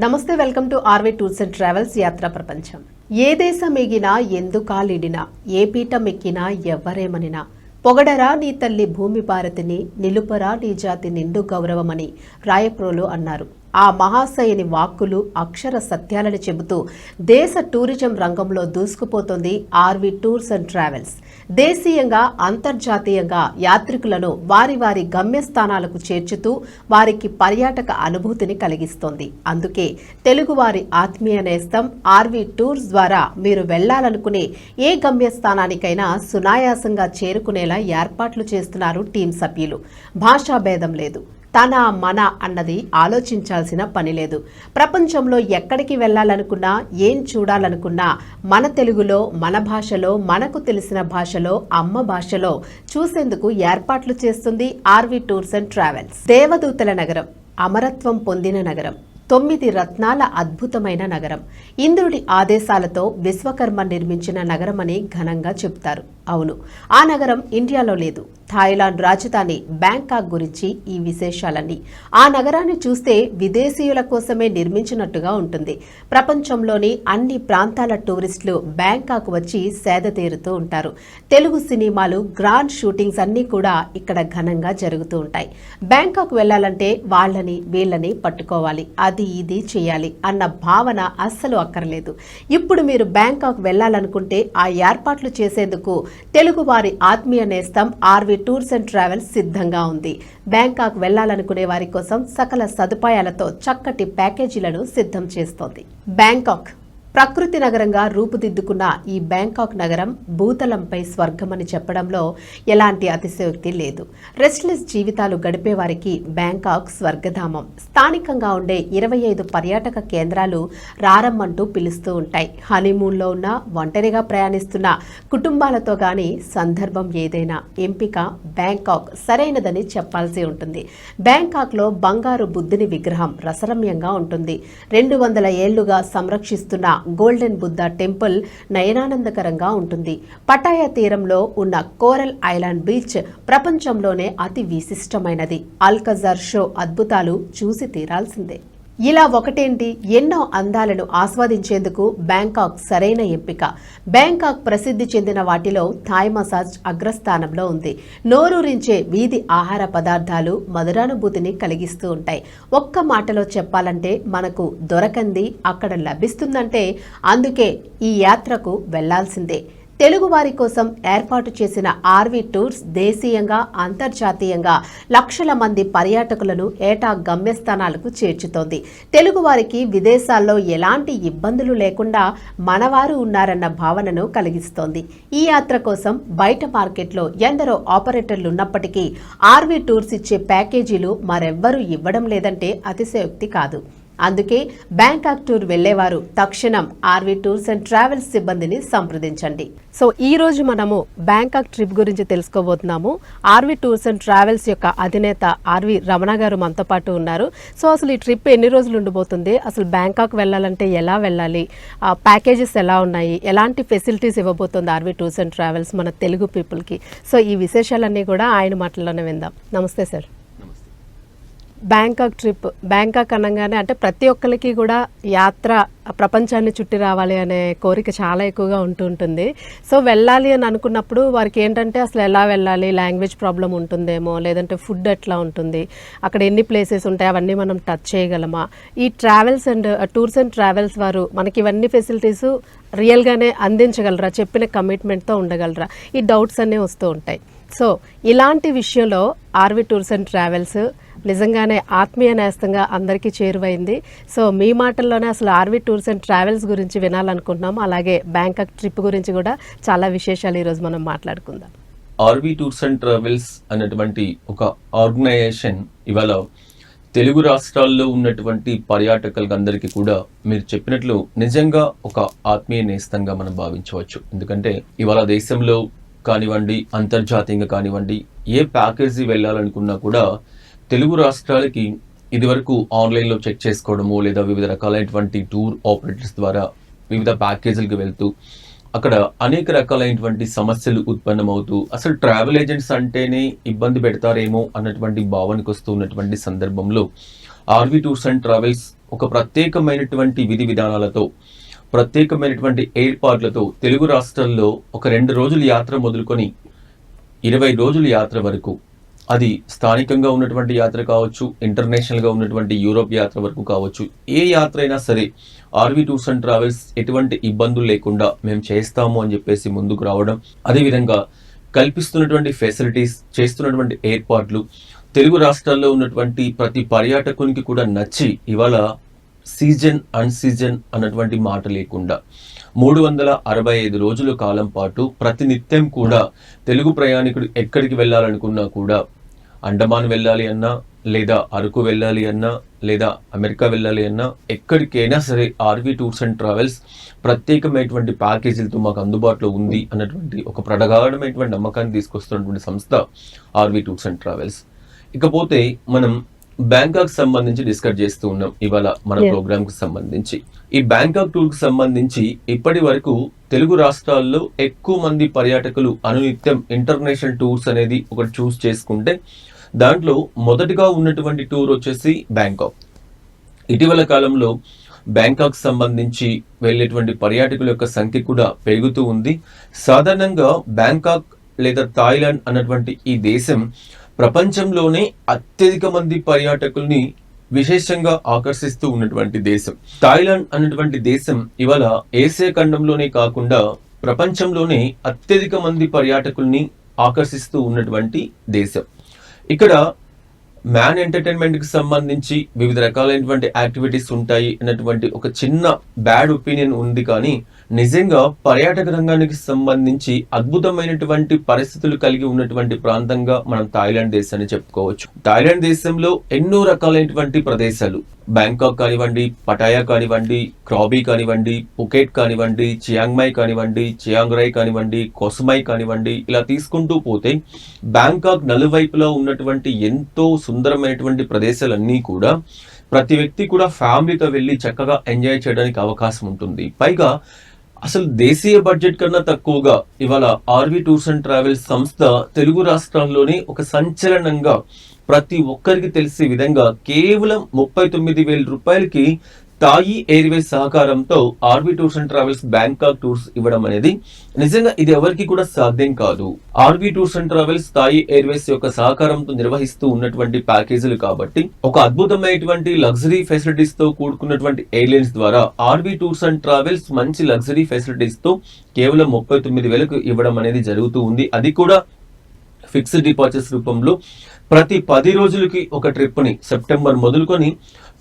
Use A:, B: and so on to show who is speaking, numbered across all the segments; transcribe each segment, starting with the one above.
A: నమస్తే, welcome to RV tours and travels యాత్రా ప్రపంచం. ఏ దేశం ఎగినా ఎందుకాలిడినా, ఏ పీఠం ఎక్కినా ఎవ్వరేమనినా, పొగడరా నీ తల్లి భూమి భారతిని, నిలుపరా నీ జాతి నిండు గౌరవమని రాయప్రోలు అన్నారు. ఆ మహాశయుని వాక్కులు అక్షర సత్యాలని చెబుతూ దేశ టూరిజం రంగంలో దూసుకుపోతోంది ఆర్వీ టూర్స్ అండ్ ట్రావెల్స్. దేశీయంగా అంతర్జాతీయంగా యాత్రికులను వారి వారి గమ్యస్థానాలకు చేర్చుతూ వారికి పర్యాటక అనుభూతిని కలిగిస్తోంది. అందుకే తెలుగువారి ఆత్మీయ నేస్తం ఆర్వీ టూర్స్ ద్వారా మీరు వెళ్లాలనుకునే ఏ గమ్యస్థానానికైనా సునాయాసంగా చేరుకునేలా ఏర్పాట్లు చేస్తున్నారు టీం సభ్యులు. భాషా భేదం లేదు, తన మన అన్నది ఆలోచించాల్సిన పని లేదు. ప్రపంచంలో ఎక్కడికి వెళ్ళాలనుకున్నా, ఏం చూడాలనుకున్నా మన తెలుగులో, మన భాషలో, మనకు తెలిసిన భాషలో, అమ్మ భాషలో చూసేందుకు ఏర్పాట్లు చేస్తుంది ఆర్వీ టూర్స్ అండ్ ట్రావెల్స్. దేవదూతల నగరం, అమరత్వం పొందిన నగరం, 9 రత్నాల అద్భుతమైన నగరం, ఇంద్రుడి ఆదేశాలతో విశ్వకర్మ నిర్మించిన నగరమని ఘనంగా చెబుతారు. అవును, ఆ నగరం ఇండియాలో లేదు. థాయిలాండ్ రాజధాని బ్యాంకాక్ గురించి ఈ విశేషాలన్నీ. ఆ నగరాన్ని చూస్తే విదేశీయుల కోసమే నిర్మించినట్టుగా ఉంటుంది. ప్రపంచంలోని అన్ని ప్రాంతాల టూరిస్టులు బ్యాంకాక్ వచ్చి సేద తీరుతూ ఉంటారు. తెలుగు సినిమాలు, గ్రాండ్ షూటింగ్స్ అన్నీ కూడా ఇక్కడ ఘనంగా జరుగుతూ ఉంటాయి. బ్యాంకాక్ వెళ్ళాలంటే వాళ్ళని వీళ్ళని పట్టుకోవాలి, అది ఇది చేయాలి అన్న భావన అస్సలు అక్కర్లేదు. ఇప్పుడు మీరు బ్యాంకాక్ వెళ్ళాలనుకుంటే ఆ ఏర్పాట్లు చేసేందుకు తెలుగు వారి ఆత్మీయ నేస్తం ఆర్వీ టూర్స్ అండ్ ట్రావెల్స్ సిద్ధంగా ఉంది. బ్యాంకాక్ వెళ్లాలనుకునే వారి కోసం సకల సదుపాయాలతో చక్కటి ప్యాకేజీలను సిద్ధం చేస్తోంది. బ్యాంకాక్ ప్రకృతి నగరంగా రూపుదిద్దుకున్న ఈ బ్యాంకాక్ నగరం భూతలంపై స్వర్గమని చెప్పడంలో ఎలాంటి అతిశయోక్తి లేదు. రెస్ట్లెస్ జీవితాలు గడిపే వారికి బ్యాంకాక్ స్వర్గధామం. స్థానికంగా ఉండే 25 పర్యాటక కేంద్రాలు రారమ్మంటూ పిలుస్తూ ఉంటాయి. హనీమూన్లో ఉన్న, ఒంటరిగా ప్రయాణిస్తున్న కుటుంబాలతో గాని సందర్భం ఏదైనా ఎంపిక బ్యాంకాక్ సరైనదని చెప్పాల్సి ఉంటుంది. బ్యాంకాక్లో బంగారు బుద్ధుని విగ్రహం రసరమ్యంగా ఉంటుంది. 200 ఏళ్లుగా సంరక్షిస్తున్న గోల్డెన్ బుద్ధ టెంపుల్ నయనానందకరంగా ఉంటుంది. పటాయా తీరంలో ఉన్న కోరల్ ఐలాండ్ బీచ్ ప్రపంచంలోనే అతి విశిష్టమైనది. అల్కజర్ షో అద్భుతాలు చూసి తీరాల్సిందే. ఇలా ఒకటేంటి, ఎన్నో అందాలను ఆస్వాదించేందుకు బ్యాంకాక్ సరైన ఎంపిక. బ్యాంకాక్ ప్రసిద్ధి చెందిన వాటిలో థాయ్ మసాజ్ అగ్రస్థానంలో ఉంది. నోరూరించే వీధి ఆహార పదార్థాలు మధురానుభూతిని కలిగిస్తూ ఉంటాయి. ఒక్క మాటలో చెప్పాలంటే మనకు దొరకంది అక్కడ లభిస్తుందంటే అందుకే ఈ యాత్రకు వెళ్లాల్సిందే. తెలుగు వారి కోసం ఏర్పాటు చేసిన ఆర్వీ టూర్స్ దేశీయంగా అంతర్జాతీయంగా లక్షల మంది పర్యాటకులను ఏటా గమ్యస్థానాలకు చేర్చుతోంది. తెలుగు వారికి విదేశాల్లో ఎలాంటి ఇబ్బందులు లేకుండా మనవారు ఉన్నారన్న భావనను కలిగిస్తోంది. ఈ యాత్ర కోసం బయట మార్కెట్లో ఎందరో ఆపరేటర్లు ఉన్నప్పటికీ ఆర్వీ టూర్స్ ఇచ్చే ప్యాకేజీలు మరెవ్వరూ ఇవ్వడం లేదంటే అతిశయోక్తి కాదు. అందుకే బ్యాంకాక్ టూర్ వెళ్లేవారు తక్షణం ఆర్వీ టూర్స్ అండ్ ట్రావెల్స్ సిబ్బందిని సంప్రదించండి. సో ఈ రోజు మనము బ్యాంకాక్ ట్రిప్ గురించి తెలుసుకోబోతున్నాము. ఆర్వీ టూర్స్ అండ్ ట్రావెల్స్ యొక్క అధినేత ఆర్వీ రమణ గారు మనతో పాటు ఉన్నారు. సో అసలు ఈ ట్రిప్ ఎన్ని రోజులు ఉండిపోతుంది, అసలు బ్యాంకాక్ వెళ్ళాలంటే ఎలా వెళ్ళాలి, ప్యాకేజెస్ ఎలా ఉన్నాయి, ఎలాంటి ఫెసిలిటీస్ ఇవ్వబోతుంది ఆర్వీ టూర్స్ అండ్ ట్రావెల్స్ మన తెలుగు పీపుల్కి, సో ఈ విశేషాలన్నీ కూడా ఆయన మాటల్లోనే విందాం. నమస్తే సార్. బ్యాంకాక్ ట్రిప్, బ్యాంకాక్ అనగానే అంటే ప్రతి ఒక్కరికి కూడా యాత్ర ప్రపంచాన్ని చుట్టి రావాలి అనే కోరిక చాలా ఎక్కువగా ఉంటుంది. సో వెళ్ళాలి అని అనుకున్నప్పుడు వారికి ఏంటంటే అసలు ఎలా వెళ్ళాలి, లాంగ్వేజ్ ప్రాబ్లం ఉంటుందేమో, లేదంటే ఫుడ్ ఎట్లా ఉంటుంది, అక్కడ ఎన్ని ప్లేసెస్ ఉంటాయి, అవన్నీ మనం టచ్ చేయగలమా, ఈ travels and tours and travels వారు మనకి ఇవన్నీ ఫెసిలిటీస్ రియల్గానే అందించగలరా, చెప్పిన కమిట్మెంట్తో ఉండగలరా, ఈ డౌట్స్ అన్నీ వస్తూ ఉంటాయి. సో ఇలాంటి విషయంలో ఆర్వీ టూర్స్ అండ్ ట్రావెల్స్ నిజంగానే ఆత్మీయ నేస్తంగా అందరికీ చేరువైంది. సో మీ మాటల్లోనే అసలు ఆర్వీ టూర్స్ అండ్ ట్రావెల్స్ గురించి వినాలనుకుంటున్నాము. అలాగే బ్యాంకాక్ ట్రిప్ గురించి కూడా చాలా విశేషాలు ఈరోజు మనం మాట్లాడుకుందాం.
B: ఆర్వీ టూర్స్ అండ్ ట్రావెల్స్ అనేటువంటి ఒక ఆర్గనైజేషన్ ఇవాళ తెలుగు రాష్ట్రాల్లో ఉన్నటువంటి పర్యాటకులకు అందరికీ కూడా మీరు చెప్పినట్లు నిజంగా ఒక ఆత్మీయ నేస్తంగా మనం భావించవచ్చు. ఎందుకంటే ఇవాళ దేశంలో కానివ్వండి, అంతర్జాతీయంగా కానివ్వండి, ఏ ప్యాకేజీ వెళ్ళాలనుకున్నా కూడా తెలుగు రాష్ట్రాలకి ఇదివరకు ఆన్లైన్లో చెక్ చేసుకోవడము, లేదా వివిధ రకాలైనటువంటి టూర్ ఆపరేటర్స్ ద్వారా వివిధ ప్యాకేజీలకు వెళ్తూ అక్కడ అనేక రకాలైనటువంటి సమస్యలు ఉత్పన్నమవుతూ అసలు ట్రావెల్ ఏజెంట్స్ అంటేనే ఇబ్బంది పెడతారేమో అన్నటువంటి భావనకు వస్తూ ఉన్నటువంటి సందర్భంలో ఆర్వీ టూర్స్ అండ్ ట్రావెల్స్ ఒక ప్రత్యేకమైనటువంటి విధి విధానాలతో, ప్రత్యేకమైనటువంటి ఏర్పాట్లతో తెలుగు రాష్ట్రాల్లో ఒక 2 రోజుల యాత్ర మొదలుకొని 20 రోజుల యాత్ర వరకు, అది స్థానికంగా ఉన్నటువంటి యాత్ర కావచ్చు, ఇంటర్నేషనల్గా ఉన్నటువంటి యూరోప్ యాత్ర వరకు కావచ్చు, ఏ యాత్ర అయినా సరే ఆర్వి టూర్స్ అండ్ ట్రావెల్స్ ఎటువంటి ఇబ్బందులు లేకుండా మేము చేస్తాము అని చెప్పేసి ముందుకు రావడం, అదేవిధంగా కల్పిస్తున్నటువంటి ఫెసిలిటీస్, చేస్తున్నటువంటి ఏర్పాట్లు తెలుగు రాష్ట్రాల్లో ఉన్నటువంటి ప్రతి పర్యాటకునికి కూడా నచ్చి ఇవాళ సీజన్ అన్ సీజన్ అన్నటువంటి మాట లేకుండా 365 రోజుల కాలం పాటు ప్రతినిత్యం కూడా తెలుగు ప్రయాణికుడు ఎక్కడికి వెళ్ళాలనుకున్నా కూడా, అండమాన్ వెళ్ళాలి అన్నా, లేదా అరకు వెళ్ళాలి అన్నా, లేదా అమెరికా వెళ్ళాలి అన్నా, ఎక్కడికైనా సరే ఆర్వి టూర్స్ అండ్ ట్రావెల్స్ ప్రత్యేకమైనటువంటి ప్యాకేజీలతో మాకు అందుబాటులో ఉంది అన్నటువంటి ఒక ప్రగాఢమైనటువంటి నమ్మకాన్ని తీసుకొస్తున్నటువంటి సంస్థ ఆర్వి టూర్స్ అండ్ ట్రావెల్స్. ఇకపోతే మనం బ్యాంకాక్ సంబంధించి డిస్కస్ చేస్తూ ఉన్నాం ఇవాళ మన ప్రోగ్రామ్ కు సంబంధించి. ఈ బ్యాంకాక్ టూర్ కు సంబంధించి ఇప్పటి వరకు తెలుగు రాష్ట్రాల్లో ఎక్కువ మంది పర్యాటకులు అనునిత్యం ఇంటర్నేషనల్ టూర్స్ అనేది ఒకటి చూస్ చేసుకుంటే దాంట్లో మొదటిగా ఉన్నటువంటి టూర్ వచ్చేసి బ్యాంకాక్. ఇటీవల కాలంలో బ్యాంకాక్ సంబంధించి వెళ్ళేటువంటి పర్యాటకుల యొక్క సంఖ్య కూడా పెరుగుతూ ఉంది. సాధారణంగా బ్యాంకాక్ లేదా థాయిలాండ్ అన్నటువంటి ఈ దేశం ప్రపంచంలోనే అత్యధిక మంది పర్యాటకుల్ని విశేషంగా ఆకర్షిస్తూ ఉన్నటువంటి దేశం. థాయిలాండ్ అన్నటువంటి దేశం ఇవాళ ఏసియా ఖండంలోనే కాకుండా ప్రపంచంలోనే అత్యధిక మంది పర్యాటకుల్ని ఆకర్షిస్తూ ఉన్నటువంటి దేశం. ఇక్కడ మ్యాన్ ఎంటర్టైన్మెంట్ కి సంబంధించి వివిధ రకాలైనటువంటి యాక్టివిటీస్ ఉంటాయి అన్నటువంటి ఒక చిన్న బ్యాడ్ ఒపీనియన్ ఉంది. కానీ నిజంగా పర్యాటక రంగానికి సంబంధించి అద్భుతమైనటువంటి పరిస్థితులు కలిగి ఉన్నటువంటి ప్రాంతంగా మనం థాయిలాండ్ దేశాన్ని చెప్పుకోవచ్చు. థాయిలాండ్ దేశంలో ఎన్నో రకాలైనటువంటి ప్రదేశాలు, బ్యాంకాక్ కానివ్వండి, పటాయా కానివ్వండి, క్రాబీ కానివ్వండి, పుకెట్ కానివ్వండి, చియాంగ్మై కానివ్వండి, చియాంగ్ రాయ్ కానివ్వండి, కొసమై కానివ్వండి, ఇలా తీసుకుంటూ పోతే బ్యాంకాక్ నలువైపులా ఉన్నటువంటి ఎంతో సుందరమైనటువంటి ప్రదేశాలన్నీ కూడా ప్రతి వ్యక్తి కూడా ఫ్యామిలీతో వెళ్ళి చక్కగా ఎంజాయ్ చేయడానికి అవకాశం ఉంటుంది. పైగా అసలు దేశీయ బడ్జెట్ కన్నా తక్కువగా ఇవాళ ఆర్వి టూర్స్ అండ్ ట్రావెల్స్ సంస్థ తెలుగు రాష్ట్రాల్లోనే ఒక సంచలనంగా ప్రతి ఒక్కరికి తెలిసే విధంగా కేవలం 39,000 రూపాయలకి తాయి ఎయిర్వేస్ సహకారంతో RV tours and travels Bangkok tours ఇవ్వడం అనేది నిజంగా ఇది ఎవరికి కూడా సాధ్యం కాదు. RV tours and travels Thai Airways యొక్క సహకారంతో నిర్వహిస్తూ ఉన్నటువంటి ప్యాకేజీలు కాబట్టి ఒక అద్భుతమైనటువంటి లగ్జరీ ఫెసిలిటీస్ తో కూడుకున్నటువంటి ఎయిర్లైన్స్ ద్వారా ఆర్వి టూర్స్ అండ్ ట్రావెల్స్ మంచి లగ్జరీ ఫెసిలిటీస్ తో కేవలం 39,000కు ఇవ్వడం అనేది జరుగుతూ ఉంది. అది కూడా ఫిక్స్డ్ డిపాజిట్స్ రూపంలో ప్రతి 10 రోజులకి ఒక ట్రిప్ ని సెప్టెంబర్ మొదలుకొని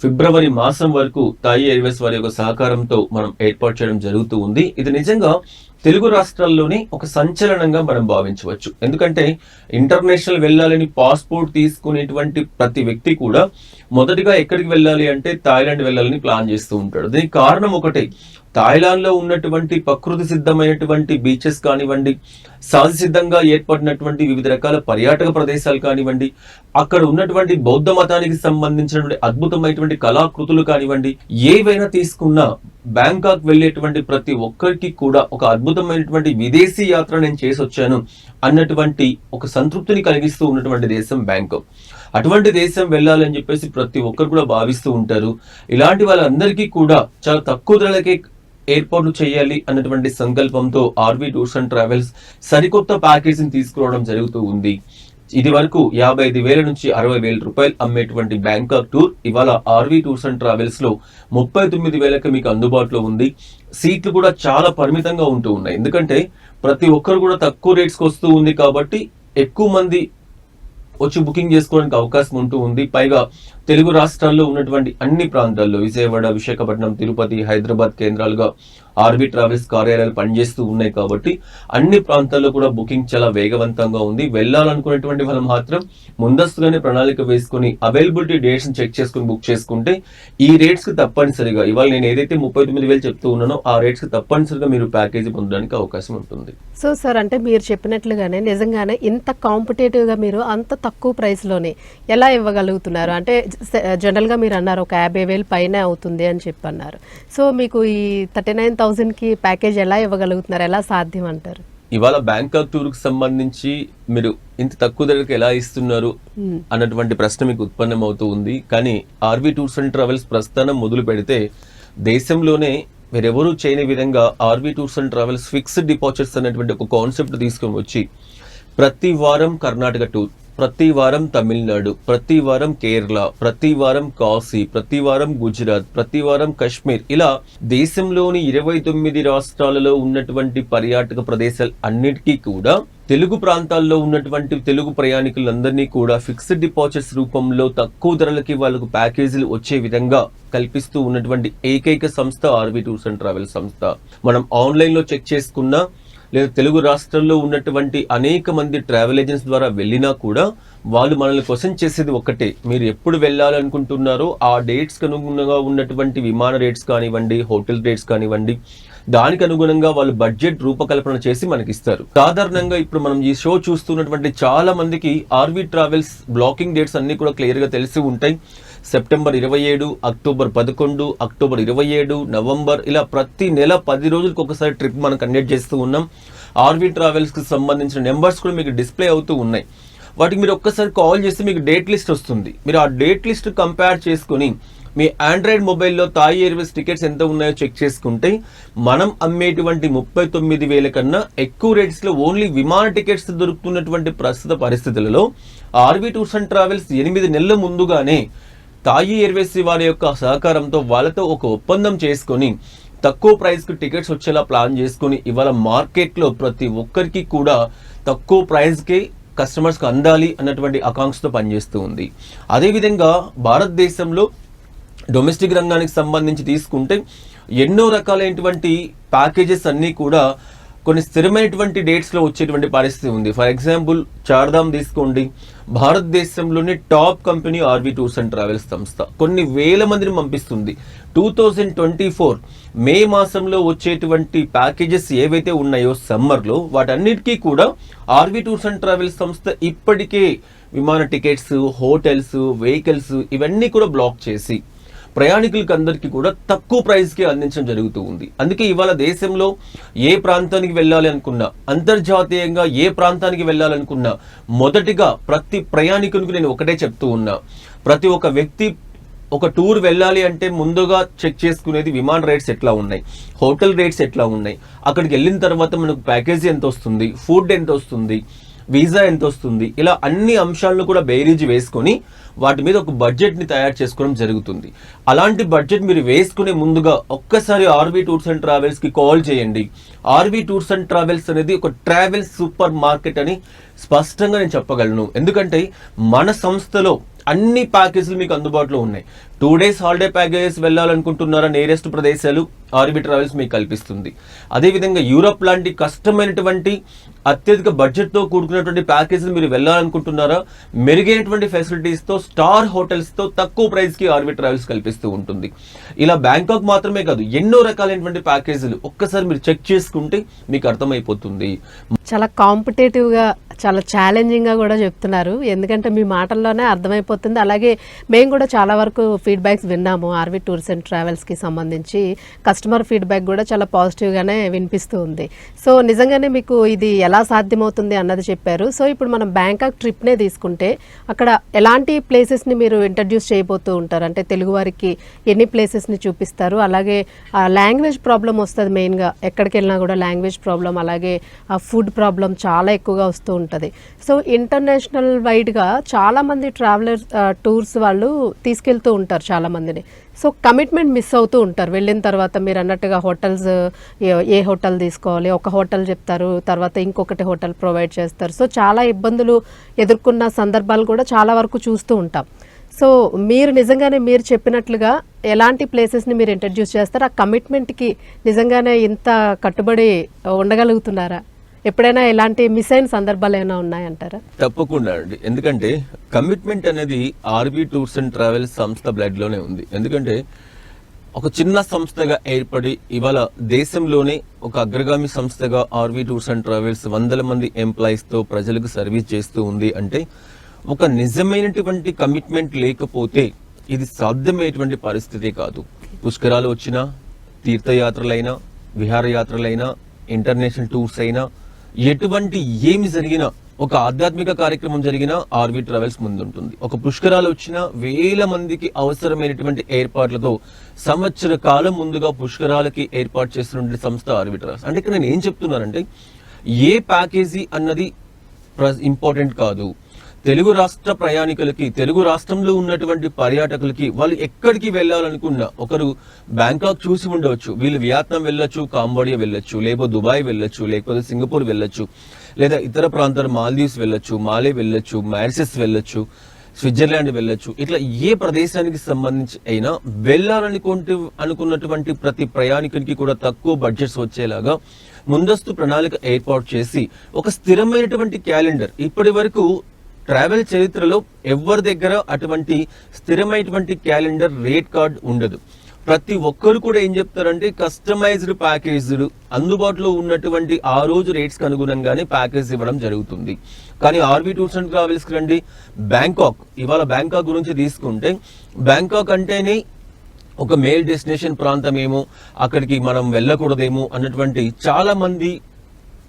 B: ఫిబ్రవరి మాసం వరకు తాయి ఎయిర్వేస్ వారి యొక్క సహకారంతో మనం ఏర్పాటు చేయడం జరుగుతూ ఉంది. ఇది నిజంగా తెలుగు రాష్ట్రాల్లోనే ఒక సంచలనంగా మనం భావించవచ్చు. ఎందుకంటే ఇంటర్నేషనల్ వెళ్ళాలని పాస్పోర్ట్ తీసుకునేటువంటి ప్రతి వ్యక్తి కూడా మొదటిగా ఎక్కడికి వెళ్ళాలి అంటే థాయిలాండ్ వెళ్ళాలని ప్లాన్ చేస్తూ ఉంటాడు. దీనికి కారణం ఒకటే, థాయిలాండ్ లో ఉన్నటువంటి ప్రకృతి సిద్ధమైనటువంటి బీచెస్ కానివ్వండి, సహజ సిద్ధంగా ఏర్పడినటువంటి వివిధ రకాల పర్యాటక ప్రదేశాలు కానివ్వండి, అక్కడ ఉన్నటువంటి బౌద్ధ మతానికి సంబంధించినటువంటి అద్భుతమైనటువంటి కళాకృతులు కానివ్వండి, ఏవైనా తీసుకున్నా బ్యాంకాక్ వెళ్ళేటువంటి ప్రతి ఒక్కరికి కూడా ఒక అద్భుతమైనటువంటి విదేశీ యాత్ర నేను చేసి వచ్చాను అన్నటువంటి ఒక సంతృప్తిని కలిగిస్తూ ఉన్నటువంటి దేశం బ్యాంకాక్. అటువంటి దేశం వెళ్ళాలని చెప్పేసి ప్రతి ఒక్కరు కూడా భావిస్తూ ఉంటారు. ఇలాంటి వాళ్ళందరికీ కూడా చాలా తక్కువ ధరలకే ఏర్పాట్లు చేయాలి అన్నటువంటి సంకల్పంతో ఆర్వి టూర్స్ అండ్ ట్రావెల్స్ సరికొత్త ప్యాకేజీని తీసుకురావడం జరుగుతూ ఉంది. ఇది వరకు 55,000 నుంచి 60,000 రూపాయలు అమ్మేటువంటి బ్యాంకాక్ టూర్ ఇవాళ ఆర్వి టూర్స్ అండ్ ట్రావెల్స్ లో 39,000కి మీకు అందుబాటులో ఉంది. సీట్లు కూడా చాలా పరిమితంగా ఉంటూ ఉన్నాయి. ఎందుకంటే ప్రతి ఒక్కరు కూడా తక్కువ రేట్స్కి వస్తూ ఉంది కాబట్టి ఎక్కువ మంది వచ్చి బుకింగ్ చేసుకోవడానికి అవకాశం ఉంటూ ఉంది. పైగా తెలుగు రాష్ట్రాల్లో ఉన్నటువంటి అన్ని ప్రాంతాల్లో విజయవాడ, విశాఖపట్నం, తిరుపతి, హైదరాబాద్ కేంద్రాలుగా ఆర్వి ట్రావెల్స్ కార్యాలయాలు పనిచేస్తూ ఉన్నాయి కాబట్టి అన్ని ప్రాంతాల్లో కూడా బుకింగ్ చాలా వేగవంతంగా ఉంది. వెళ్ళాలనుకునేటువంటి వాళ్ళు మాత్రం ముందస్తుగానే ప్రణాళిక వేసుకుని అవైలబిలిటీ డేట్స్ చెక్ చేసుకుని బుక్ చేసుకుంటే ఈ రేట్స్ కి తప్పనిసరిగా ఇవాళ నేను ఏదైతే 39,000 చెప్తూ ఉన్నానో ఆ రేట్స్ కి తప్పనిసరిగా మీరు ప్యాకేజీ పొందడానికి అవకాశం ఉంటుంది.
A: సో సార్, అంటే మీరు చెప్పినట్లుగానే నిజంగానే ఇంత కాంపిటేటివ్ గా మీరు అంత తక్కువ ప్రైస్ లోనే ఎలా ఇవ్వగలుగుతున్నారు? అంటే జనరల్ గా మీరు అన్నారు ఒక 50,000 పైన అవుతుంది అని చెప్పన్నారు. సో మీకు ఈ 39,000కి ప్యాకేజ్ ఎలా ఇవ్వగలుగుతున్నారు? ఎలా సాధ్యం అంటారు?
B: ఇవాళ బ్యాంకాక్ టూర్ కి సంబంధించి మీరు ఇంత తక్కువ ధరకి ఎలా ఇస్తున్నారు అన్నటువంటి ప్రశ్న మీకు ఉత్పన్నం అవుతూ ఉంది. కానీ ఆర్వి టూర్స్ అండ్ ట్రావెల్స్ ప్రస్థానం మొదలు పెడితే దేశంలోనే వేరెవరూ చేయని విధంగా RV tours and travels fixed deposits అనేటువంటి ఒక కాన్సెప్ట్ తీసుకొని వచ్చి ప్రతి వారం కర్ణాటక టూర్, ప్రతి వారం తమిళనాడు, ప్రతి వారం కేరళ, ప్రతి వారం కాశీ, ప్రతి వారం గుజరాత్, ప్రతి వారం కాశ్మీర్, ఇలా దేశంలోని 29 రాష్ట్రాలలో ఉన్నటువంటి పర్యాటక ప్రదేశాలు అన్నిటికీ కూడా తెలుగు ప్రాంతాల్లో ఉన్నటువంటి తెలుగు ప్రయాణికులందరినీ కూడా ఫిక్స్డ్ డిపాజిట్స్ రూపంలో తక్కువ ధరలకి వాళ్ళకు ప్యాకేజీలు వచ్చే విధంగా కల్పిస్తూ ఉన్నటువంటి ఏకైక సంస్థ ఆర్వి టూర్స్ అండ్ ట్రావెల్స్ సంస్థ. మనం ఆన్లైన్ లో చెక్ చేసుకున్నా లేదా తెలుగు రాష్ట్రాల్లో ఉన్నటువంటి అనేక మంది ట్రావెల్ ఏజెంట్స్ ద్వారా వెళ్ళినా కూడా వాళ్ళు మనల్ని క్వశ్చన్ చేసేది ఒక్కటే, మీరు ఎప్పుడు వెళ్ళాలనుకుంటున్నారో ఆ డేట్స్కి అనుగుణంగా ఉన్నటువంటి విమాన రేట్స్ కానివ్వండి, హోటల్ రేట్స్ కానివ్వండి, దానికి అనుగుణంగా వాళ్ళు బడ్జెట్ రూపకల్పన చేసి మనకి ఇస్తారు. సాధారణంగా ఇప్పుడు మనం ఈ షో చూస్తున్నటువంటి చాలా మందికి ఆర్వి ట్రావెల్స్ బ్లాకింగ్ డేట్స్ అన్ని కూడా క్లియర్ గా తెలిసి ఉంటాయి. సెప్టెంబర్ 27, అక్టోబర్ 11, అక్టోబర్ 27, నవంబర్, ఇలా ప్రతి నెల 10 రోజులకు ఒకసారి ట్రిప్ మనం కండక్ట్ చేస్తూ ఉన్నాం. ఆర్వి ట్రావెల్స్ కి సంబంధించిన నెంబర్స్ కూడా మీకు డిస్ప్లే అవుతూ ఉన్నాయి. వాటికి మీరు ఒక్కసారి కాల్ చేస్తే మీకు డేట్ లిస్ట్ వస్తుంది. మీరు ఆ డేట్ లిస్ట్ కంపేర్ చేసుకుని మీ ఆండ్రాయిడ్ మొబైల్లో థాయ్ ఎయిర్వేస్ టికెట్స్ ఎంత ఉన్నాయో చెక్ చేసుకుంటే మనం అమ్మేటువంటి 39,000 కన్నా ఎక్కువ రేట్స్ లో ఓన్లీ విమాన టికెట్స్ దొరుకుతున్నటువంటి ప్రస్తుత పరిస్థితులలో ఆర్వి టూర్స్ అండ్ ట్రావెల్స్ 8 నెలల ముందుగానే థాయ్ ఎయిర్వేస్ వారి యొక్క సహకారంతో వాళ్ళతో ఒక ఒప్పందం చేసుకొని తక్కువ ప్రైస్ కి టికెట్స్ వచ్చేలా ప్లాన్ చేసుకుని ఇవాళ మార్కెట్ లో ప్రతి ఒక్కరికి కూడా తక్కువ ప్రైస్ కి కస్టమర్స్ కి అందాలి అన్నటువంటి ఆకాంక్షతో పనిచేస్తూ ఉంది. అదేవిధంగా భారతదేశంలో డొమెస్టిక్ రంగానికి సంబంధించి తీసుకుంటే ఎన్నో రకాలైనటువంటి ప్యాకేజెస్ అన్నీ కూడా కొన్ని స్థిరమైనటువంటి డేట్స్ లో వచ్చేటువంటి పరిస్థితి ఉంది. ఫర్ ఎగ్జాంపుల్ చార్ధామ్ తీసుకోండి, భారతదేశంలోని top company RV tours and travels సంస్థ కొన్ని వేల మందిని పంపిస్తుంది. 2024 మే మాసంలో వచ్చేటువంటి ప్యాకేజెస్ ఏవైతే ఉన్నాయో సమ్మర్ లో వాటన్నిటికీ కూడా ఆర్వి టూర్స్ అండ్ ట్రావెల్స్ సంస్థ ఇప్పటికే విమాన టికెట్స్, హోటల్స్, వెహికల్స్ ఇవన్నీ కూడా బ్లాక్ చేసి ప్రయాణికులకి అందరికీ కూడా తక్కువ ప్రైస్ కి అందించడం జరుగుతూ ఉంది. అందుకే ఇవాళ దేశంలో ఏ ప్రాంతానికి వెళ్ళాలి అనుకున్నా, అంతర్జాతీయంగా ఏ ప్రాంతానికి వెళ్ళాలనుకున్నా మొదటిగా ప్రతి ప్రయాణికునికి నేను ఒకటే చెప్తూ ఉన్నా, ప్రతి ఒక్క వ్యక్తి ఒక టూర్ వెళ్ళాలి అంటే ముందుగా చెక్ చేసుకునేది విమాన రేట్స్ ఎట్లా ఉన్నాయి, హోటల్ రేట్స్ ఎట్లా ఉన్నాయి, అక్కడికి వెళ్ళిన తర్వాత మనకు ప్యాకేజీ ఎంత వస్తుంది, ఫుడ్ ఎంత వస్తుంది, వీసా ఎంత వస్తుంది, ఇలా అన్ని అంశాలను కూడా బేరీజ్ వేసుకొని వాటి మీద ఒక బడ్జెట్ ని తయారు చేసుకోవడం జరుగుతుంది. అలాంటి బడ్జెట్ మీరు వేసుకునే ముందుగా ఒక్కసారి ఆర్వి టూర్స్ అండ్ ట్రావెల్స్ కి కాల్ చేయండి. ఆర్వి టూర్స్ అండ్ ట్రావెల్స్ అనేది ఒక ట్రావెల్ సూపర్ మార్కెట్ అని స్పష్టంగా నేను చెప్పగలను. ఎందుకంటే మన సంస్థలో అన్ని ప్యాకేజీలు మీకు అందుబాటులో ఉన్నాయి. 2 days హాలిడే ప్యాకేజెస్ వెళ్ళాలనుకుంటున్నారా, నియరెస్ట్ ప్రదేశాలు ఆర్వి ట్రావెల్స్ మీకు కల్పిస్తుంది. అదేవిధంగా యూరప్ లాంటి కష్టమైనటువంటి అత్యధిక బడ్జెట్ తో కూడుకున్నటువంటి ప్యాకేజీలు మీరు వెళ్ళాలనుకుంటున్నారా, మెరుగైనటువంటి ఫెసిలిటీస్ తో, స్టార్ హోటల్స్ తో తక్కువ ప్రైస్ కి ఆర్వి ట్రావెల్స్ కల్పిస్తూ ఉంటుంది. ఇలా బ్యాంకాక్ మాత్రమే కాదు, ఎన్నో రకాలైనటువంటి ప్యాకేజీలు ఒక్కసారి మీరు చెక్ చేసుకుంటే మీకు అర్థమైపోతుంది.
A: చాలా కాంపిటేటివ్ గా, చాలా ఛాలెంజింగ్ గా కూడా చెప్తున్నారు. ఎందుకంటే మీ మాటల్లోనే అర్థమైపోతుంది. అలాగే మేము కూడా చాలా వరకు ఫీడ్బ్యాక్స్ విన్నాము ఆర్వి టూర్స్ అండ్ ట్రావెల్స్ కి సంబంధించి. కస్టమర్ ఫీడ్బ్యాక్ కూడా చాలా పాజిటివ్ గానే వినిపిస్తూ ఉంది. సో నిజంగానే మీకు ఇది ఎలా సాధ్యమవుతుంది అన్నది చెప్పారు. సో ఇప్పుడు మనం బ్యాంకాక్ ట్రిప్ నే తీసుకుంటే అక్కడ ఎలాంటి ప్లేసెస్ ని మీరు ఇంట్రడ్యూస్ చేయబోతూ ఉంటారు? అంటే తెలుగు వారికి ఎన్ని ప్లేసెస్ ని చూపిస్తారు? అలాగే లాంగ్వేజ్ ప్రాబ్లం వస్తుంది మెయిన్ గా, ఎక్కడికి వెళ్ళినా కూడా లాంగ్వేజ్ ప్రాబ్లం, అలాగే ఫుడ్ ప్రాబ్లం చాలా ఎక్కువగా వస్తూ ఉంటుంది. సో ఇంటర్నేషనల్ వైడ్గా చాలామంది ట్రావెలర్ టూర్స్ వాళ్ళు తీసుకెళ్తూ ఉంటారు చాలా మందిని. సో కమిట్మెంట్ మిస్ అవుతూ ఉంటారు వెళ్ళిన తర్వాత. మీరు అన్నట్టుగా హోటల్స్, ఏ హోటల్ తీసుకోవాలి, ఒక హోటల్ చెప్తారు, తర్వాత ఇంకొకటి హోటల్ ప్రొవైడ్ చేస్తారు. సో చాలా ఇబ్బందులు ఎదుర్కొన్న సందర్భాలు కూడా చాలా వరకు చూస్తూ ఉంటాం. సో మీరు నిజంగానే మీరు చెప్పినట్లుగా ఎలాంటి ప్లేసెస్ని మీరు ఇంట్రడ్యూస్ చేస్తారు? ఆ కమిట్మెంట్కి నిజంగానే ఇంత కట్టుబడి ఉండగలుగుతున్నారా? ఎప్పుడైనా ఇలాంటి మిస్ అయిన సందర్భాలు ఏమైనా ఉన్నాయంటారా?
B: తప్పకుండా అండి. ఎందుకంటే కమిట్మెంట్ అనేది ఆర్వి టూర్స్ అండ్ ట్రావెల్స్ సంస్థ బ్లడ్ లోనే ఉంది. ఎందుకంటే ఒక చిన్న సంస్థగా ఏర్పడి ఇవాళ దేశంలోనే ఒక అగ్రగామి సంస్థగా ఆర్వి టూర్స్ అండ్ ట్రావెల్స్ 100 మంది ఎంప్లాయీస్ తో ప్రజలకు సర్వీస్ చేస్తూ ఉంది అంటే ఒక నిజమైనటువంటి కమిట్మెంట్ లేకపోతే ఇది సాధ్యమైనటువంటి పరిస్థితి కాదు. పుష్కరాలు వచ్చినా, తీర్థయాత్రలైనా, విహారయాత్రలైనా, ఇంటర్నేషనల్ టూర్స్ అయినా, ఎటువంటి ఏమి జరిగినా, ఒక ఆధ్యాత్మిక కార్యక్రమం జరిగినా ఆర్వి ట్రావెల్స్ ముందుంటుంది. ఒక పుష్కరాలు వచ్చినా వేల మందికి అవసరమైనటువంటి ఏర్పాట్లతో సంవత్సర కాలం ముందుగా పుష్కరాలకి ఏర్పాటు చేస్తున్న సంస్థ ఆర్వి ట్రావెల్స్. అంటే ఇక్కడ నేను ఏం చెప్తున్నానంటే, ఏ ప్యాకేజీ అన్నది ఇంపార్టెంట్ కాదు. తెలుగు రాష్ట్ర ప్రయాణికులకి, తెలుగు రాష్ట్రంలో ఉన్నటువంటి పర్యాటకులకి, వాళ్ళు ఎక్కడికి వెళ్ళాలనుకున్నా, ఒకరు బ్యాంకాక్ చూసి ఉండవచ్చు, వీళ్ళు వియత్నాం వెళ్ళొచ్చు, కాంబోడియా వెళ్ళొచ్చు, లేకపోతే దుబాయ్ వెళ్ళొచ్చు, లేకపోతే సింగపూర్ వెళ్ళొచ్చు, లేదా ఇతర ప్రాంతాలు మాల్దీవ్స్ వెళ్ళొచ్చు, మాలే వెళ్ళొచ్చు, మారిషస్ వెళ్ళొచ్చు, స్విట్జర్లాండ్ వెళ్ళొచ్చు. ఇట్లా ఏ ప్రదేశానికి సంబంధించి అయినా అనుకున్నటువంటి ప్రతి ప్రయాణికునికి కూడా తక్కువ బడ్జెట్స్ వచ్చేలాగా ముందస్తు ప్రణాళిక ఏర్పాటు చేసి ఒక స్థిరమైనటువంటి క్యాలెండర్, ఇప్పటి వరకు ట్రావెల్ చరిత్రలో ఎవరి దగ్గర అటువంటి స్థిరమైనటువంటి క్యాలెండర్ రేట్ కార్డ్ ఉండదు. ప్రతి ఒక్కరు కూడా ఏం చెప్తారంటే, కస్టమైజ్డ్ ప్యాకేజ్డ్ అందుబాటులో ఉన్నటువంటి ఆ రోజు రేట్స్కి అనుగుణంగానే ప్యాకేజ్ ఇవ్వడం జరుగుతుంది. కానీ ఆర్వి టూర్స్ అండ్ ట్రావెల్స్కి రండి, బ్యాంకాక్, ఇవాళ బ్యాంకాక్ గురించి తీసుకుంటే, బ్యాంకాక్ అంటేనే ఒక మేల్ డెస్టినేషన్ ప్రాంతమేమో, అక్కడికి మనం వెళ్ళకూడదేమో అన్నటువంటి చాలా మంది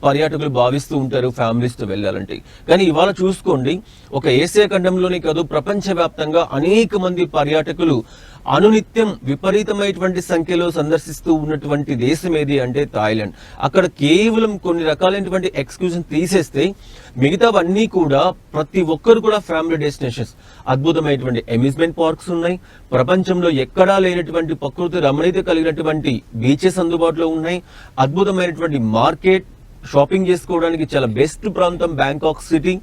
B: పర్యాటకులు భావిస్తూ ఉంటారు ఫ్యామిలీస్తో వెళ్ళాలంటే. కానీ ఇవాళ చూసుకోండి, ఒక ఏసియా ఖండంలోనే కాదు, ప్రపంచవ్యాప్తంగా అనేక మంది పర్యాటకులు అనునిత్యం విపరీతమైనటువంటి సంఖ్యలో సందర్శిస్తూ ఉన్నటువంటి దేశం ఏది అంటే థాయిలాండ్. అక్కడ కేవలం కొన్ని రకాలైనటువంటి ఎక్స్క్లూజన్ తీసేస్తే మిగతావన్నీ కూడా ప్రతి ఒక్కరు కూడా ఫ్యామిలీ డెస్టినేషన్స్. అద్భుతమైనటువంటి అమ్యూజ్మెంట్ పార్క్స్ ఉన్నాయి, ప్రపంచంలో ఎక్కడా లేనటువంటి ప్రకృతి రమణీయత కలిగినటువంటి బీచెస్ అందుబాటులో ఉన్నాయి, అద్భుతమైనటువంటి మార్కెట్, షాపింగ్ చేసుకోవడానికి చాలా బెస్ట్ ప్రాంతం బ్యాంకాక్ సిటీ.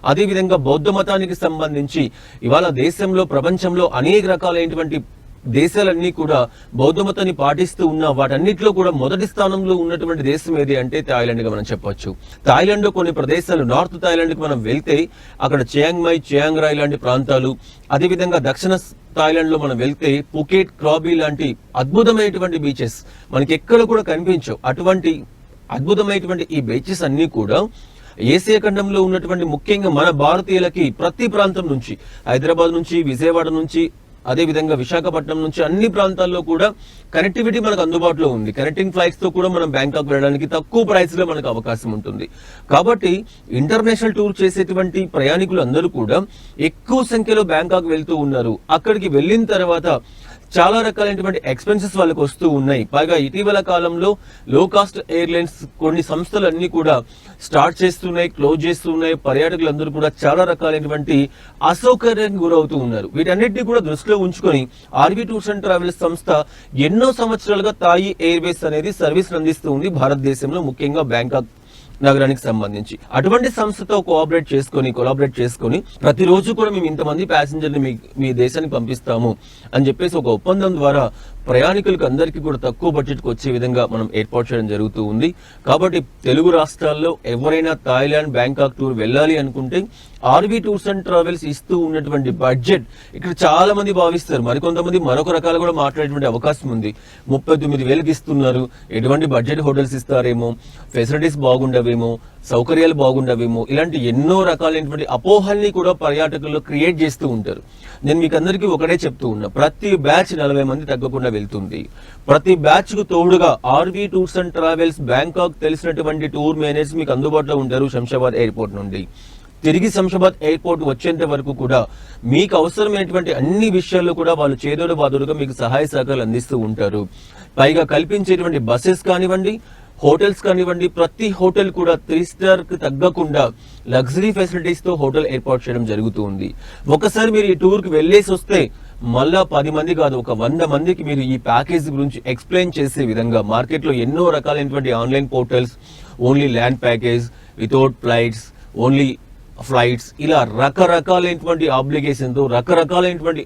B: అదేవిధంగా బౌద్ధ మతానికి సంబంధించి ఇవాళ దేశంలో, ప్రపంచంలో అనేక రకాలైనటువంటి దేశాలన్నీ కూడా బౌద్ధ మతాన్ని పాటిస్తూ ఉన్న వాటన్నిటిలో కూడా మొదటి స్థానంలో ఉన్నటువంటి దేశం ఏది అంటే థాయిలాండ్ గా మనం చెప్పొచ్చు. థాయిలాండ్ లో కొన్ని ప్రదేశాలు, నార్త్ థాయిలాండ్ కి మనం వెళ్తే అక్కడ చియాంగ్ మై, చియాంగ్ రాయ్ లాంటి ప్రాంతాలు, అదేవిధంగా దక్షిణ థాయిలాండ్ లో మనం వెళ్తే పుకెట్, క్రాబీ లాంటి అద్భుతమైనటువంటి బీచెస్ మనకి ఎక్కడ కూడా కనిపించవు. అటువంటి అద్భుతమైనటువంటి ఈ బీచెస్ అన్ని కూడా ఏసియా ఖండంలో ఉన్నటువంటి, ముఖ్యంగా మన భారతీయులకి ప్రతి ప్రాంతం నుంచి, హైదరాబాద్ నుంచి, విజయవాడ నుంచి, అదేవిధంగా విశాఖపట్నం నుంచి అన్ని ప్రాంతాల్లో కూడా కనెక్టివిటీ మనకు అందుబాటులో ఉంది. కనెక్టింగ్ ఫ్లైట్స్ తో కూడా మనం బ్యాంకాక్ వెళ్ళడానికి తక్కువ ప్రైస్ లో మనకు అవకాశం ఉంటుంది. కాబట్టి ఇంటర్నేషనల్ టూర్ చేసేటువంటి ప్రయాణికులు అందరూ కూడా ఎక్కువ సంఖ్యలో బ్యాంకాక్ వెళ్తూ ఉన్నారు. అక్కడికి వెళ్ళిన తర్వాత చాలా రకాలైనటువంటి ఎక్స్పెన్సెస్ వాళ్ళకి వస్తూ ఉన్నాయి. పైగా ఇటీవల కాలంలో లో కాస్ట్ ఎయిర్లైన్స్ కొన్ని సంస్థలన్నీ కూడా స్టార్ట్ చేస్తున్నాయి, క్లోజ్ చేస్తున్నాయి. పర్యాటకులందరూ కూడా చాలా రకాలైనటువంటి అసౌకర్యానికి గురవుతూ ఉన్నారు. వీటన్నిటిని కూడా దృష్టిలో ఉంచుకొని ఆర్వి టూర్స్ అండ్ ట్రావెల్స్ సంస్థ ఎన్నో సంవత్సరాలుగా థాయి ఎయిర్వేస్ అనేది సర్వీస్ అందిస్తూ ఉంది భారతదేశంలో, ముఖ్యంగా బ్యాంకాక్ నగరానికి సంబంధించి. అటువంటి సంస్థతో కొలాబరేట్ చేసుకొని ప్రతిరోజు కూడా మేము ఇంతమంది ప్యాసింజర్ని మీ దేశానికి పంపిస్తాము అని చెప్పేసి ఒక ఒప్పందం ద్వారా ప్రయాణికులకు అందరికీ కూడా తక్కువ బడ్జెట్కి వచ్చే విధంగా మనం ఏర్పాటు చేయడం జరుగుతూ ఉంది. కాబట్టి తెలుగు రాష్ట్రాల్లో ఎవరైనా థాయిలాండ్, బ్యాంకాక్ టూర్ వెళ్ళాలి అనుకుంటే ఆర్వి టూర్స్ అండ్ ట్రావెల్స్ ఇస్తూ ఉన్నటువంటి బడ్జెట్, ఇక్కడ చాలా మంది భావిస్తారు, మరికొంతమంది మరొక రకాలు కూడా మాట్లాడేటువంటి అవకాశం ఉంది. 39,000కి ఇస్తున్నారు, ఎటువంటి బడ్జెట్ హోటల్స్ ఇస్తారేమో, ఫెసిలిటీస్ బాగుండవేమో, సౌకర్యాలు బాగుండవేమో, ఇలాంటి ఎన్నో రకాలైనటువంటి అపోహల్ని కూడా పర్యాటకుల్లో క్రియేట్ చేస్తూ ఉంటారు. నేను మీకు అందరికీ ఒకటే చెప్తూ ఉన్నా, ప్రతి బ్యాచ్ 40 మంది తగ్గకుండా వెళ్తుంది. ప్రతి బ్యాచ్ కు తోడుగా RV tours and travels Bangkok తెలిసినటువంటి టూర్ మేనేజర్స్ మీకు అందుబాటులో ఉంటారు. శంషాబాద్ ఎయిర్పోర్ట్ నుండి తిరిగి శంషాబాద్ ఎయిర్పోర్ట్ వచ్చేంత వరకు కూడా మీకు అవసరమైనటువంటి అన్ని విషయాల్లో కూడా వాళ్ళు చేదోడు బాదోడుగా మీకు సహాయ సహకారాలు అందిస్తూ ఉంటారు. పైగా కల్పించేటువంటి బస్సెస్ కానివ్వండి, హోటల్స్ కానివ్వండి, ప్రతి హోటల్ కూడా 3 స్టార్ కి తగ్గకుండా లగ్జరీ ఫెసిలిటీస్ తో హోటల్ ఏర్పాటు చేయడం జరుగుతూ ఉంది. ఒకసారి మీరు ఈ టూర్ కి వెళ్ళేసి వస్తే మళ్ళా 10 మంది కాదు, ఒక 100 మందికి మీరు ఈ ప్యాకేజ్ గురించి ఎక్స్ప్లెయిన్ చేసే విధంగా మార్కెట్ లో ఎన్నో రకాలైనటువంటి online portals, only land package, without flights, only flights, ఇలా రకరకాలైనటువంటి ఆబ్లిగేషన్ తో, రకరకాలైనటువంటి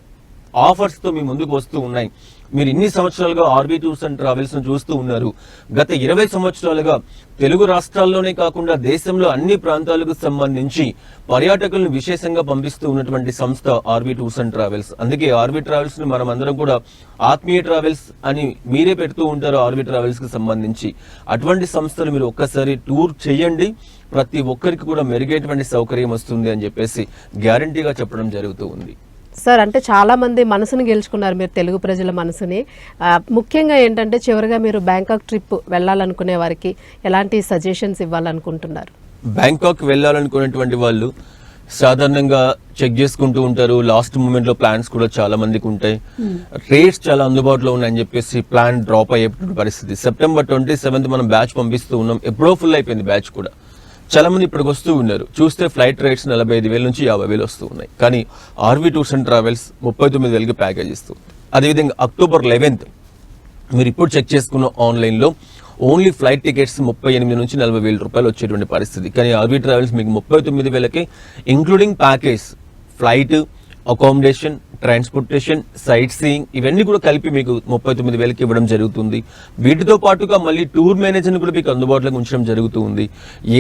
B: ఆఫర్స్ తో మీ ముందుకు వస్తూ ఉన్నాయి. మీరు ఇన్ని సంవత్సరాలుగా ఆర్వి టూర్స్ అండ్ ట్రావెల్స్ ను చూస్తూ ఉన్నారు. గత 20 సంవత్సరాలుగా తెలుగు రాష్ట్రాల్లోనే కాకుండా దేశంలో అన్ని ప్రాంతాలకు సంబంధించి పర్యాటకులను విశేషంగా పంపిస్తూ ఉన్నటువంటి సంస్థ ఆర్వి టూర్స్ అండ్ ట్రావెల్స్. అందుకే ఆర్వి ట్రావెల్స్ ని మనం అందరం కూడా ఆత్మీయ ట్రావెల్స్ అని మీరే పెడుతూ ఉంటారు ఆర్వి ట్రావెల్స్ కి సంబంధించి. అటువంటి సంస్థలు మీరు ఒక్కసారి టూర్ చేయండి, ప్రతి ఒక్కరికి కూడా మెరుగైనటువంటి సౌకర్యం వస్తుంది అని చెప్పేసి గ్యారంటీగా చెప్పడం జరుగుతూ ఉంది.
A: సార్ అంటే చాలా మంది మనసుని గెలుచుకున్నారు మీరు, తెలుగు ప్రజల మనసుని. ముఖ్యంగా ఏంటంటే చివరిగా మీరు బ్యాంకాక్ ట్రిప్ వెళ్ళాలనుకునే వారికి ఎలాంటి సజెషన్స్ ఇవ్వాలనుకుంటున్నారు?
B: బ్యాంకాక్ వెళ్ళాలనుకునేటువంటి వాళ్ళు సాధారణంగా చెక్ చేసుకుంటూ ఉంటారు. లాస్ట్ మూమెంట్ లో ప్లాన్స్ కూడా చాలా మందికి ఉంటాయి. రేట్స్ చాలా అందుబాటులో ఉన్నాయని చెప్పేసి ప్లాన్ డ్రాప్ అయ్యేటువంటి పరిస్థితి. September 27 మనం బ్యాచ్ పంపిస్తూ ఉన్నాం, ఎప్పుడో ఫుల్ అయిపోయింది బ్యాచ్ కూడా. చాలా మంది ఇప్పటికి వస్తూ ఉన్నారు. చూస్తే ఫ్లైట్ రేట్స్ 45,000 నుంచి 50,000 వస్తూ ఉన్నాయి. కానీ ఆర్వీ టూర్స్ అండ్ ట్రావెల్స్ 39,000కి ప్యాకేజ్ ఇస్తుంది. అదేవిధంగా October 11 మీరు ఇప్పుడు చెక్ చేసుకున్న ఆన్లైన్లో ఓన్లీ ఫ్లైట్ టికెట్స్ 38 నుంచి 40,000 రూపాయలు వచ్చేటువంటి పరిస్థితి. కానీ ఆర్వీ ట్రావెల్స్ మీకు 39,000కి including package, flight, accommodation, transportation, sightseeing ఇవన్నీ కూడా కలిపి మీకు 39,000కి ఇవ్వడం జరుగుతుంది. వీటితో పాటుగా మళ్ళీ టూర్ మేనేజర్ని కూడా మీకు అందుబాటులోకి ఉంచడం జరుగుతుంది.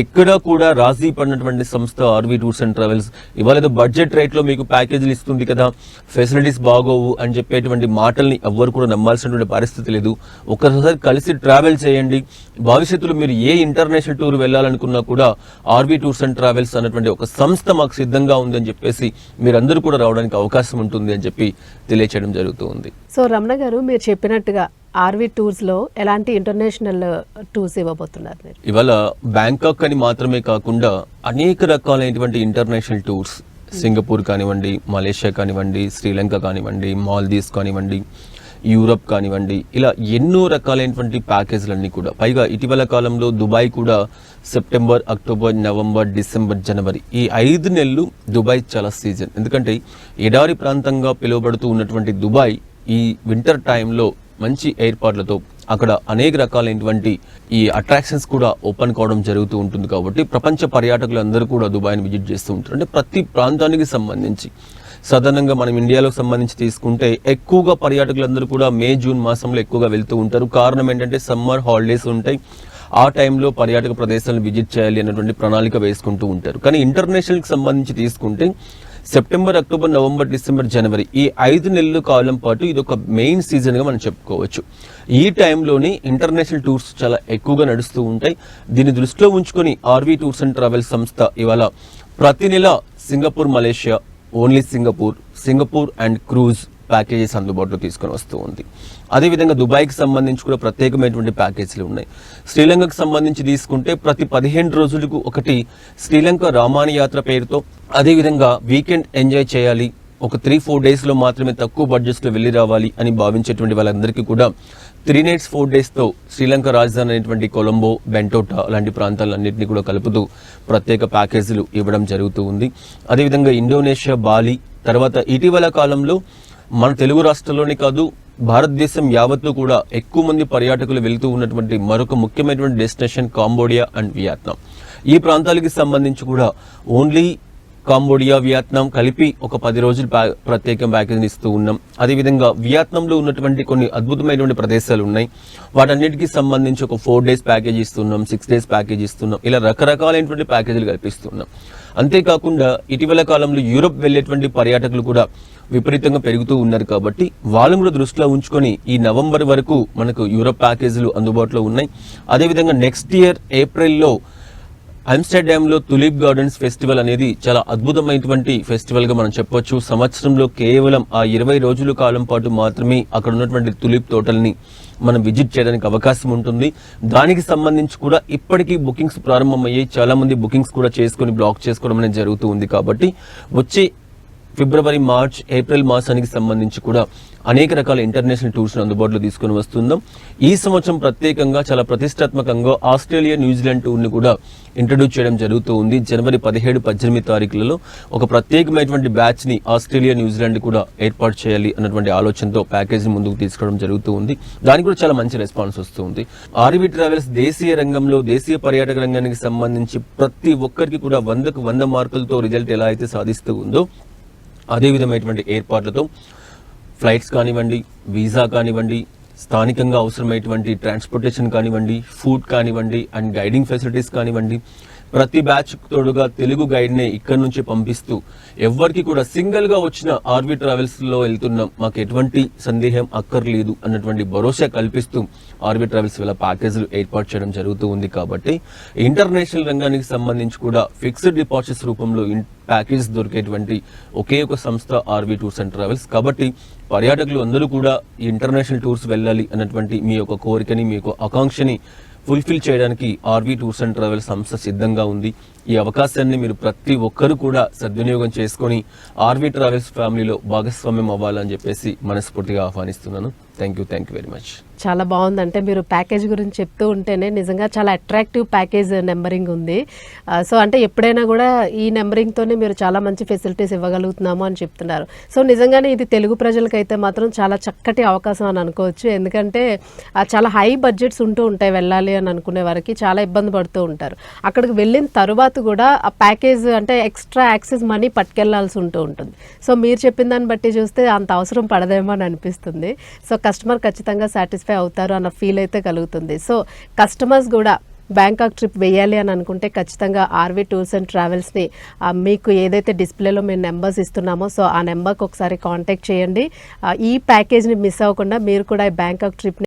B: ఎక్కడా కూడా రాజీ పడినటువంటి సంస్థ ఆర్వీ టూర్స్ అండ్ ట్రావెల్స్. ఇవాళ ఏదో బడ్జెట్ రేట్లో మీకు ప్యాకేజీలు ఇస్తుంది కదా, ఫెసిలిటీస్ బాగోవు అని చెప్పేటువంటి మాటల్ని ఎవ్వరు కూడా నమ్మాల్సినటువంటి పరిస్థితి లేదు. ఒకసారి కలిసి ట్రావెల్ చేయండి. భవిష్యత్తులో మీరు ఏ ఇంటర్నేషనల్ టూర్ వెళ్ళాలనుకున్నా కూడా ఆర్వీ టూర్స్ అండ్ ట్రావెల్స్ అన్నటువంటి ఒక సంస్థ మాకు సిద్ధంగా ఉందని చెప్పేసి మీరందరూ కూడా రావడానికి అవకాశం ఉంటుంది అని చెప్పి తెలియచేయడం జరుగుతుంది.
A: సో రమణ గారు, మీరు చెప్పినట్టుగా ఆర్వీ టూర్స్ లో ఎలాంటి ఇంటర్నేషనల్ టూర్స్ ఇవ్వబోతున్నారు మీరు?
B: ఇవాళ బ్యాంకాక్ అని మాత్రమే కాకుండా అనేక రకాలైనటువంటి ఇంటర్నేషనల్ టూర్స్, సింగపూర్ కానివ్వండి, మలేషియా కానివ్వండి, శ్రీలంక కానివ్వండి, మాల్దీవ్స్ కానివ్వండి, యూరప్ కానివ్వండి, ఇలా ఎన్నో రకాలైనటువంటి ప్యాకేజీలన్నీ కూడా. పైగా ఇటీవల కాలంలో దుబాయ్ కూడా సెప్టెంబర్, అక్టోబర్, నవంబర్, డిసెంబర్, జనవరి ఈ 5 నెలలు దుబాయ్ చాలా సీజన్. ఎందుకంటే ఎడారి ప్రాంతంగా పిలువబడుతూ ఉన్నటువంటి దుబాయ్ ఈ వింటర్ టైంలో మంచి ఏర్పాట్లతో అక్కడ అనేక రకాలైనటువంటి ఈ అట్రాక్షన్స్ కూడా ఓపెన్ కావడం జరుగుతూ ఉంటుంది. కాబట్టి ప్రపంచ పర్యాటకులు అందరూ కూడా దుబాయ్ని విజిట్ చేస్తూ ఉంటారు. అంటే ప్రతి ప్రాంతానికి సంబంధించి సాధారణంగా మనం ఇండియాలో సంబంధించి తీసుకుంటే ఎక్కువగా పర్యాటకులందరూ కూడా మే, జూన్ మాసంలో ఎక్కువగా వెళ్తూ ఉంటారు. కారణం ఏంటంటే సమ్మర్ హాలిడేస్ ఉంటాయి. ఆ టైంలో పర్యాటక ప్రదేశాలను విజిట్ చేయాలి అన్నటువంటి ప్రణాళిక వేసుకుంటూ ఉంటారు. కానీ ఇంటర్నేషనల్కి సంబంధించి తీసుకుంటే సెప్టెంబర్, అక్టోబర్, నవంబర్, డిసెంబర్, జనవరి ఈ 5 నెలల కాలం పాటు ఇది ఒక మెయిన్ సీజన్గా మనం చెప్పుకోవచ్చు. ఈ టైంలోని ఇంటర్నేషనల్ టూర్స్ చాలా ఎక్కువగా నడుస్తూ ఉంటాయి. దీన్ని దృష్టిలో ఉంచుకొని ఆర్వీ టూర్స్ అండ్ ట్రావెల్స్ సంస్థ ఇవాళ ప్రతి నెల Singapore, Malaysia, only Singapore and cruise packages అందుబాటులో తీసుకొని వస్తూ ఉంది. అదేవిధంగా దుబాయ్కి సంబంధించి కూడా ప్రత్యేకమైనటువంటి ప్యాకేజీలు ఉన్నాయి. శ్రీలంకకు సంబంధించి తీసుకుంటే ప్రతి 15 రోజులకు ఒకటి శ్రీలంక రామాని యాత్ర పేరుతో, అదేవిధంగా వీకెండ్ ఎంజాయ్ చేయాలి, ఒక 3-4 డేస్లో మాత్రమే తక్కువ బడ్జెట్స్లో వెళ్ళి రావాలి అని భావించేటువంటి వాళ్ళందరికీ కూడా 3 nights 4 daysతో శ్రీలంక రాజధాని అయినటువంటి కొలంబో, బెంటోటా అలాంటి ప్రాంతాలన్నింటినీ కూడా కలుపుతూ ప్రత్యేక ప్యాకేజీలు ఇవ్వడం జరుగుతూ ఉంది. అదేవిధంగా ఇండోనేషియా, బాలి, తర్వాత ఇటీవల కాలంలో మన తెలుగు రాష్ట్రాల్లోనే కాదు భారతదేశం యావత్తు కూడా ఎక్కువ మంది పర్యాటకులు వెళ్తూ ఉన్నటువంటి మరొక ముఖ్యమైనటువంటి డెస్టినేషన్ కాంబోడియా అండ్ వియత్నాం. ఈ ప్రాంతాలకి సంబంధించి కూడా ఓన్లీ కాంబోడియా, వియత్నాం కలిపి ఒక 10 రోజులు ప్రత్యేక ప్యాకేజీని ఇస్తూ ఉన్నాం. అదేవిధంగా వియత్నాంలో ఉన్నటువంటి కొన్ని అద్భుతమైనటువంటి ప్రదేశాలు ఉన్నాయి. వాటన్నిటికీ సంబంధించి ఒక 4 days ప్యాకేజ్ ఇస్తున్నాం, 6 days ప్యాకేజ్ ఇస్తున్నాం. ఇలా రకరకాలైనటువంటి ప్యాకేజీలు కల్పిస్తున్నాం. అంతేకాకుండా ఇటీవల కాలంలో యూరప్ వెళ్లేటువంటి పర్యాటకులు కూడా విపరీతంగా పెరుగుతూ ఉన్నారు. కాబట్టి వాళ్ళని కూడా దృష్టిలో ఉంచుకొని ఈ నవంబర్ వరకు మనకు యూరప్ ప్యాకేజీలు అందుబాటులో ఉన్నాయి. అదేవిధంగా నెక్స్ట్ ఇయర్ ఏప్రిల్లో ఆమ్స్టర్డామ్లో తులిప్ గార్డెన్స్ ఫెస్టివల్ అనేది చాలా అద్భుతమైనటువంటి ఫెస్టివల్గా మనం చెప్పొచ్చు. సంవత్సరంలో కేవలం ఆ 20 రోజుల కాలం పాటు మాత్రమే అక్కడ ఉన్నటువంటి తులిప్ తోటల్ని మనం విజిట్ చేయడానికి అవకాశం ఉంటుంది. దానికి సంబంధించి కూడా ఇప్పటికీ బుకింగ్స్ ప్రారంభమయ్యాయి. చాలా మంది బుకింగ్స్ కూడా చేసుకొని బ్లాక్ చేసుకోవడం అనేది జరుగుతూ ఉంది. కాబట్టి వచ్చే ఫిబ్రవరి, మార్చ్, ఏప్రిల్ మాసానికి సంబంధించి కూడా అనేక రకాల ఇంటర్నేషనల్ టూర్స్ అందుబాటులో తీసుకొని వస్తుందాం. ఈ సంవత్సరం ప్రత్యేకంగా చాలా ప్రతిష్టాత్మకంగా ఆస్ట్రేలియా, న్యూజిలాండ్ టూర్ని కూడా ఇంట్రడ్యూస్ చేయడం జరుగుతూ ఉంది. జనవరి 17, 18 తారీఖులలో ఒక ప్రత్యేకమైనటువంటి బ్యాచ్ని ఆస్ట్రేలియా, న్యూజిలాండ్ కూడా ఏర్పాటు చేయాలి అన్నటువంటి ఆలోచనతో ప్యాకేజీ ముందుకు తీసుకోవడం జరుగుతూ ఉంది. దానికి కూడా చాలా మంచి రెస్పాన్స్ వస్తుంది. ఆర్వీ ట్రావెల్స్ దేశీయ రంగంలో, దేశీయ పర్యాటక రంగానికి సంబంధించి ప్రతి ఒక్కరికి కూడా 100కు 100 మార్కులతో రిజల్ట్ ఎలా అయితే సాధిస్తూ ఉందో అదే విధమైనటువంటి ఏర్పాట్లతో ఫ్లైట్స్ కానివ్వండి, వీసా కానివ్వండి, స్థానికంగా అవసరమైనటువంటి ట్రాన్స్పోర్టేషన్ కానివ్వండి, ఫుడ్ కానివ్వండి అండ్ గైడింగ్ ఫెసిలిటీస్ కానివ్వండి, ప్రతి బ్యాచ్ తోడుగా తెలుగు గైడ్నే ఇక్కడ నుంచి పంపిస్తూ ఎవరికి కూడా సింగిల్ గా వచ్చిన ఆర్వి ట్రావెల్స్ లో వెళ్తున్నాం, మాకు ఎటువంటి సందేహం అక్కర్లేదు అన్నటువంటి భరోసా కల్పిస్తూ ఆర్వి ట్రావెల్స్ వీళ్ళ ప్యాకేజీలు ఏర్పాటు చేయడం జరుగుతూ ఉంది. కాబట్టి ఇంటర్నేషనల్ రంగానికి సంబంధించి కూడా ఫిక్స్డ్ డిపాజిట్స్ రూపంలో ప్యాకేజ్ దొరికేటువంటి ఒకే ఒక సంస్థ ఆర్వి టూర్స్ అండ్ ట్రావెల్స్. కాబట్టి పర్యాటకులు అందరూ కూడా ఈ ఇంటర్నేషనల్ టూర్స్ వెళ్ళాలి అన్నటువంటి మీ యొక్క కోరికని, మీ యొక్క ఆకాంక్షని ఫుల్ఫిల్ చేయడానికి ఆర్వి టూర్స్ అండ్ ట్రావెల్స్ సంస్థ సిద్ధంగా ఉంది. ఈ అవకాశాన్ని మీరు ప్రతి ఒక్కరు కూడా సద్వినియోగం చేసుకొని ఆర్వి ట్రావెల్స్ ఫ్యామిలీలో భాగస్వామ్యం అవ్వాలని చెప్పేసి మనస్ఫూర్తిగా ఆహ్వానిస్తున్నాను. Thank you very much.
A: చాలా బాగుంది. అంటే మీరు ప్యాకేజ్ గురించి చెప్తూ ఉంటేనే నిజంగా చాలా అట్రాక్టివ్ ప్యాకేజ్ నెంబరింగ్ ఉంది. సో అంటే ఎప్పుడైనా కూడా ఈ నెంబరింగ్తోనే మీరు చాలా మంచి ఫెసిలిటీస్ ఇవ్వగలుగుతున్నాము అని చెప్తున్నారు. సో నిజంగానే ఇది తెలుగు ప్రజలకైతే మాత్రం చాలా చక్కటి అవకాశం అని అనుకోవచ్చు. ఎందుకంటే చాలా హై బడ్జెట్స్ ఉంటూ ఉంటాయి, వెళ్ళాలి అని అనుకునే వారికి చాలా ఇబ్బంది పడుతూ ఉంటారు. అక్కడికి వెళ్ళిన తర్వాత కూడా ఆ ప్యాకేజ్ అంటే ఎక్స్ట్రా యాక్సెస్ మనీ పట్టుకెళ్లాల్సి ఉంటూ ఉంటుంది. సో మీరు చెప్పిన దాన్ని బట్టి చూస్తే అంత అవసరం పడదేమో అని అనిపిస్తుంది. సో కస్టమర్ ఖచ్చితంగా సాటిస్ఫై అవుతారు అన్న ఫీల్ అయితే కలుగుతుంది. సో కస్టమర్స్ కూడా బ్యాంకాక్ ట్రిప్ వేయాలి అని అనుకుంటే ఖచ్చితంగా ఆర్వి టూర్స్ అండ్ ట్రావెల్స్ని మీకు ఏదైతే డిస్ప్లేలో మేము నెంబర్స్ ఇస్తున్నామో సో ఆ నెంబర్కి ఒకసారి కాంటాక్ట్ చేయండి. ఈ ప్యాకేజ్ని మిస్ అవ్వకుండా మీరు కూడా ఈ బ్యాంకాక్ ట్రిప్ని